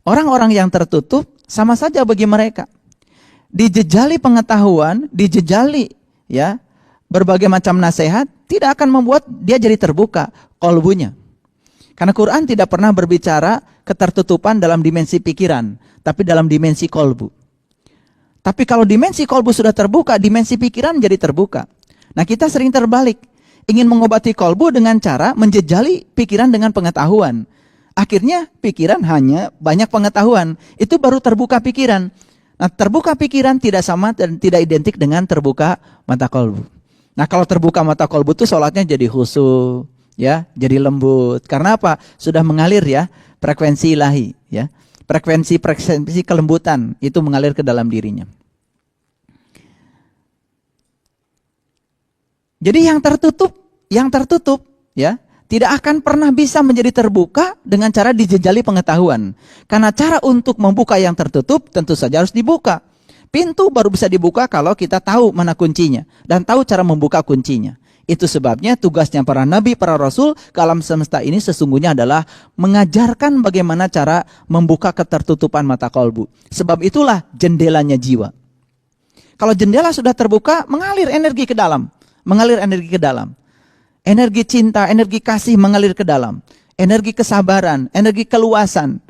Orang-orang yang tertutup sama saja bagi mereka. Dijejali pengetahuan, dijejali ya berbagai macam nasihat, tidak akan membuat dia jadi terbuka qalbunya. Karena Quran tidak pernah berbicara ketertutupan dalam dimensi pikiran, tapi dalam dimensi qalbu. Tapi kalau dimensi qalbu sudah terbuka, dimensi pikiran menjadi terbuka. Nah, kita sering terbalik, ingin mengobati qalbu dengan cara menjejali pikiran dengan pengetahuan. Akhirnya pikiran hanya banyak pengetahuan, itu baru terbuka pikiran. Nah, terbuka pikiran tidak sama dan tidak identik dengan terbuka mata qalbu. Nah, kalau terbuka mata qalbu itu sholatnya jadi khusyuk, ya, jadi lembut. Karena apa? Sudah mengalir ya frekuensi ilahi, ya. Frekuensi kelembutan itu mengalir ke dalam dirinya. Jadi yang tertutup ya, tidak akan pernah bisa menjadi terbuka dengan cara dijejali pengetahuan. Karena cara untuk membuka yang tertutup tentu saja harus dibuka. Pintu baru bisa dibuka kalau kita tahu mana kuncinya dan tahu cara membuka kuncinya. Itu sebabnya tugasnya para nabi, para rasul ke alam semesta ini sesungguhnya adalah mengajarkan bagaimana cara membuka ketertutupan mata kalbu. Sebab itulah jendelanya jiwa. Kalau jendela sudah terbuka, mengalir energi ke dalam. Mengalir energi ke dalam. Energi cinta, energi kasih mengalir ke dalam. Energi kesabaran, energi keluasan,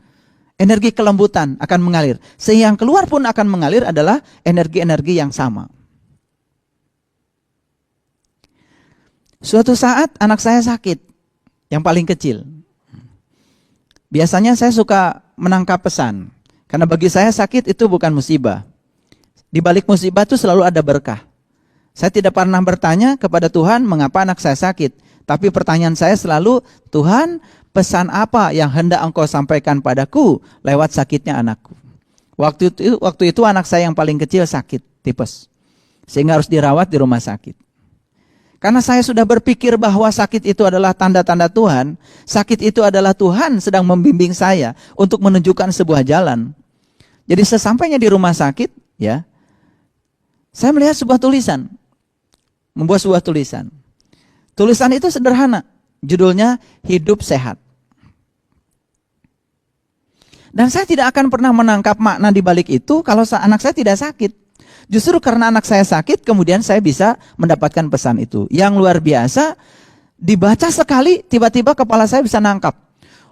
energi kelembutan akan mengalir. Sehingga yang keluar pun akan mengalir adalah energi-energi yang sama. Suatu saat anak saya sakit, yang paling kecil. Biasanya saya suka menangkap pesan, karena bagi saya sakit itu bukan musibah. Di balik musibah itu selalu ada berkah. Saya tidak pernah bertanya kepada Tuhan mengapa anak saya sakit, tapi pertanyaan saya selalu, Tuhan, pesan apa yang hendak Engkau sampaikan padaku lewat sakitnya anakku. Waktu itu anak saya yang paling kecil sakit, tipes, sehingga harus dirawat di rumah sakit. Karena saya sudah berpikir bahwa sakit itu adalah tanda-tanda Tuhan, sakit itu adalah Tuhan sedang membimbing saya untuk menunjukkan sebuah jalan. Jadi sesampainya di rumah sakit, ya, saya melihat sebuah tulisan, membuat sebuah tulisan. Tulisan itu sederhana, judulnya Hidup Sehat. Dan saya tidak akan pernah menangkap makna di balik itu kalau anak saya tidak sakit. Justru karena anak saya sakit, kemudian saya bisa mendapatkan pesan itu. Yang luar biasa, dibaca sekali, tiba-tiba kepala saya bisa nangkap.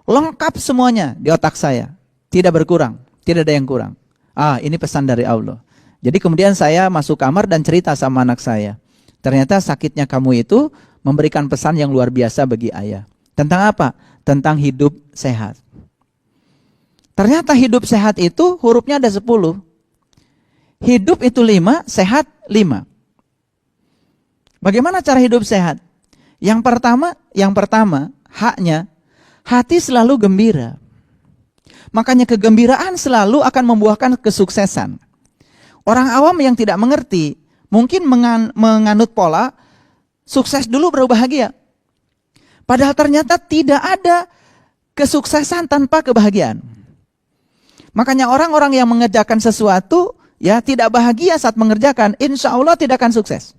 Lengkap semuanya di otak saya. Tidak berkurang, tidak ada yang kurang. Ini pesan dari Allah. Jadi kemudian saya masuk kamar dan cerita sama anak saya. Ternyata sakitnya kamu itu memberikan pesan yang luar biasa bagi ayah. Tentang apa? Tentang hidup sehat. Ternyata hidup sehat itu hurufnya ada 10. Hidup itu 5, sehat 5. Bagaimana cara hidup sehat? Yang pertama, haknya, hati selalu gembira. Makanya kegembiraan selalu akan membuahkan kesuksesan. Orang awam yang tidak mengerti, mungkin menganut pola, sukses dulu baru bahagia. Padahal ternyata tidak ada kesuksesan tanpa kebahagiaan. Makanya orang-orang yang mengerjakan sesuatu, ya tidak bahagia saat mengerjakan, insya Allah tidak akan sukses.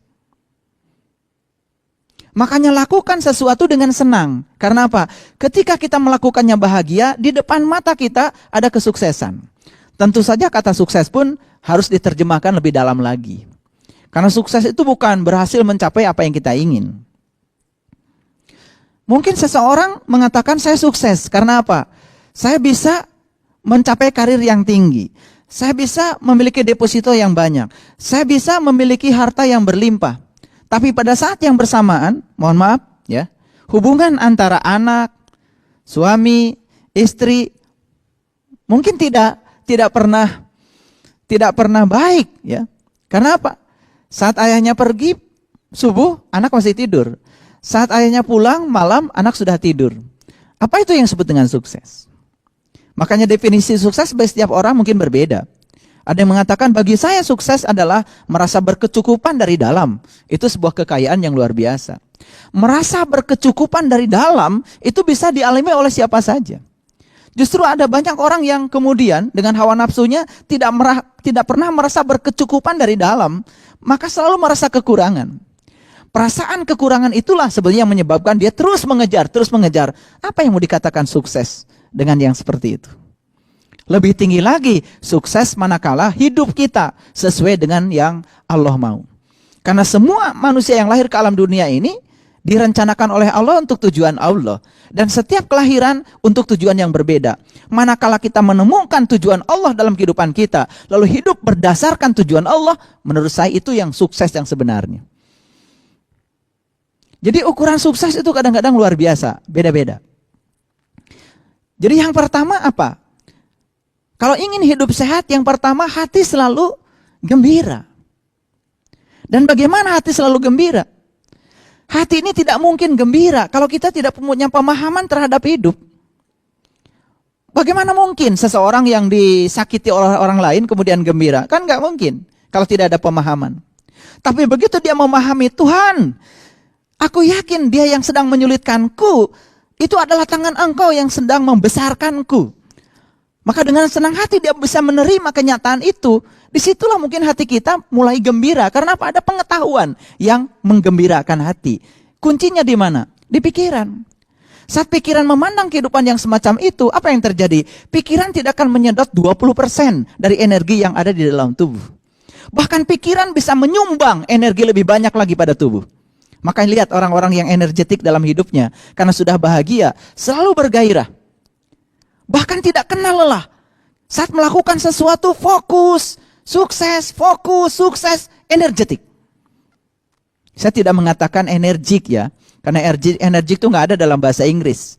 Makanya lakukan sesuatu dengan senang. Karena apa? Ketika kita melakukannya bahagia, di depan mata kita ada kesuksesan. Tentu saja kata sukses pun harus diterjemahkan lebih dalam lagi. Karena sukses itu bukan berhasil mencapai apa yang kita ingin. Mungkin seseorang mengatakan saya sukses. Karena apa? Saya bisa mencapai karir yang tinggi. Saya bisa memiliki deposito yang banyak. Saya bisa memiliki harta yang berlimpah. Tapi pada saat yang bersamaan, mohon maaf, ya, hubungan antara anak, suami, istri mungkin tidak pernah baik, ya. Karena apa? Saat ayahnya pergi subuh, anak masih tidur. Saat ayahnya pulang malam, anak sudah tidur. Apa itu yang disebut dengan sukses? Makanya definisi sukses bagi setiap orang mungkin berbeda. Ada yang mengatakan bagi saya sukses adalah merasa berkecukupan dari dalam. Itu sebuah kekayaan yang luar biasa. Merasa berkecukupan dari dalam itu bisa dialami oleh siapa saja. Justru ada banyak orang yang kemudian dengan hawa nafsunya tidak pernah merasa berkecukupan dari dalam, maka selalu merasa kekurangan. Perasaan kekurangan itulah sebenarnya yang menyebabkan dia terus mengejar. Apa yang mau dikatakan sukses dengan yang seperti itu? Lebih tinggi lagi, sukses manakala hidup kita sesuai dengan yang Allah mau. Karena semua manusia yang lahir ke alam dunia ini direncanakan oleh Allah untuk tujuan Allah. Dan setiap kelahiran untuk tujuan yang berbeda. Manakala kita menemukan tujuan Allah dalam kehidupan kita, lalu hidup berdasarkan tujuan Allah, menurut saya itu yang sukses yang sebenarnya. Jadi ukuran sukses itu kadang-kadang luar biasa, beda-beda. Jadi yang pertama apa? Kalau ingin hidup sehat, yang pertama hati selalu gembira. Dan bagaimana hati selalu gembira? Hati ini tidak mungkin gembira kalau kita tidak punya pemahaman terhadap hidup. Bagaimana mungkin seseorang yang disakiti oleh orang lain kemudian gembira? Kan nggak mungkin kalau tidak ada pemahaman. Tapi begitu dia memahami, Tuhan, aku yakin dia yang sedang menyulitkanku, itu adalah tangan Engkau yang sedang membesarkanku. Maka dengan senang hati dia bisa menerima kenyataan itu. Disitulah mungkin hati kita mulai gembira. Karena apa? Ada pengetahuan yang menggembirakan hati. Kuncinya di mana? Di pikiran. Saat pikiran memandang kehidupan yang semacam itu, apa yang terjadi? Pikiran tidak akan menyedot 20% dari energi yang ada di dalam tubuh. Bahkan pikiran bisa menyumbang energi lebih banyak lagi pada tubuh. Makanya lihat orang-orang yang energetik dalam hidupnya. Karena sudah bahagia, selalu bergairah. Bahkan tidak kenal lelah. Saat melakukan sesuatu fokus, sukses, energetik. Saya tidak mengatakan energik ya. Karena energik itu nggak ada dalam bahasa Inggris.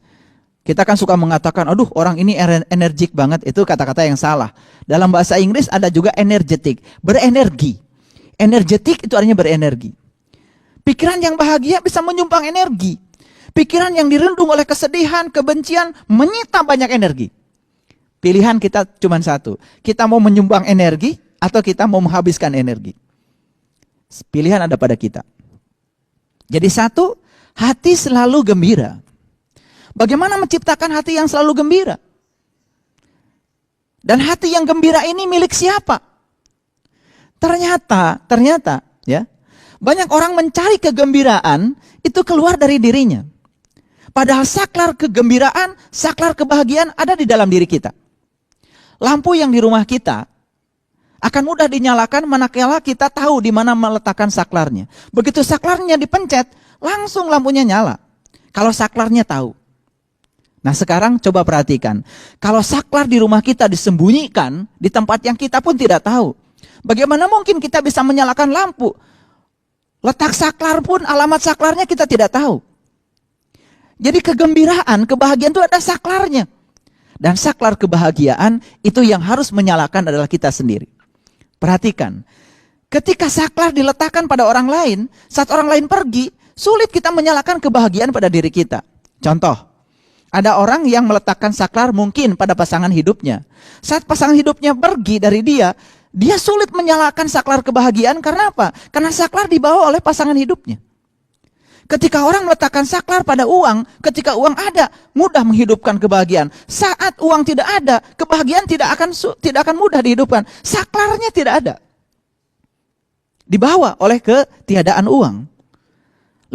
Kita kan suka mengatakan, aduh orang ini energik banget. Itu kata-kata yang salah. Dalam bahasa Inggris ada juga energetik, berenergi. Energetik itu artinya berenergi. Pikiran yang bahagia bisa menyumbang energi. Pikiran yang dirundung oleh kesedihan, kebencian, menyita banyak energi. Pilihan kita cuma satu. Kita mau menyumbang energi atau kita mau menghabiskan energi. Pilihan ada pada kita. Jadi satu, hati selalu gembira. Bagaimana menciptakan hati yang selalu gembira? Dan hati yang gembira ini milik siapa? Ternyata ya, banyak orang mencari kegembiraan itu keluar dari dirinya. Padahal saklar kegembiraan, saklar kebahagiaan ada di dalam diri kita. Lampu yang di rumah kita akan mudah dinyalakan manakala kita tahu di mana meletakkan saklarnya. Begitu saklarnya dipencet, langsung lampunya nyala. Kalau saklarnya tahu. Nah sekarang coba perhatikan. Kalau saklar di rumah kita disembunyikan di tempat yang kita pun tidak tahu. Bagaimana mungkin kita bisa menyalakan lampu? Letak saklar pun, alamat saklarnya kita tidak tahu. Jadi kegembiraan, kebahagiaan itu ada saklarnya. Dan saklar kebahagiaan itu yang harus menyalakan adalah kita sendiri. Perhatikan, ketika saklar diletakkan pada orang lain, saat orang lain pergi, sulit kita menyalakan kebahagiaan pada diri kita. Contoh, ada orang yang meletakkan saklar mungkin pada pasangan hidupnya. Saat pasangan hidupnya pergi dari dia sulit menyalakan saklar kebahagiaan karena apa? Karena saklar dibawa oleh pasangan hidupnya. Ketika orang meletakkan saklar pada uang, ketika uang ada, mudah menghidupkan kebahagiaan. Saat uang tidak ada, kebahagiaan tidak akan mudah dihidupkan. Saklarnya tidak ada. Dibawa oleh ketiadaan uang.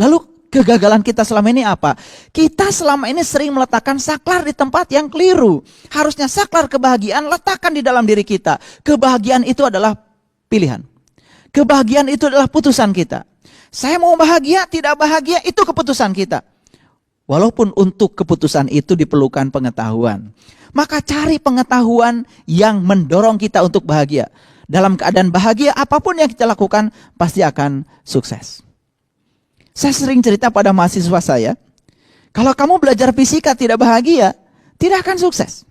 Lalu kegagalan kita selama ini apa? Kita selama ini sering meletakkan saklar di tempat yang keliru. Harusnya saklar kebahagiaan letakkan di dalam diri kita. Kebahagiaan itu adalah pilihan. Kebahagiaan itu adalah putusan kita. Saya mau bahagia, tidak bahagia, itu keputusan kita. Walaupun untuk keputusan itu diperlukan pengetahuan. Maka cari pengetahuan yang mendorong kita untuk bahagia. Dalam keadaan bahagia, apapun yang kita lakukan, pasti akan sukses. Saya sering cerita pada mahasiswa saya, kalau kamu belajar fisika tidak bahagia, tidak akan sukses.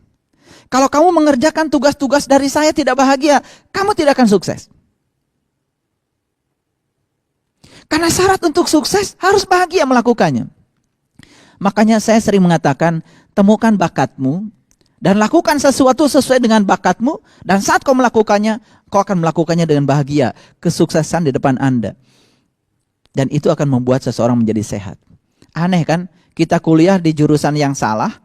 Kalau kamu mengerjakan tugas-tugas dari saya tidak bahagia, kamu tidak akan sukses. Karena syarat untuk sukses harus bahagia melakukannya. Makanya saya sering mengatakan, temukan bakatmu dan lakukan sesuatu sesuai dengan bakatmu, dan saat kau melakukannya, kau akan melakukannya dengan bahagia, kesuksesan di depan Anda. Dan itu akan membuat seseorang menjadi sehat. Aneh kan? Kita kuliah di jurusan yang salah,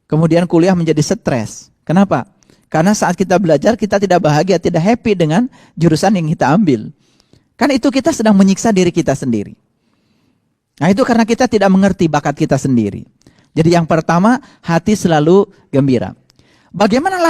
kemudian kuliah menjadi stres. Kenapa? Karena saat kita belajar, kita tidak bahagia, tidak happy dengan jurusan yang kita ambil. Kan itu kita sedang menyiksa diri kita sendiri. Nah itu karena kita tidak mengerti bakat kita sendiri. Jadi yang pertama, hati selalu gembira. Bagaimana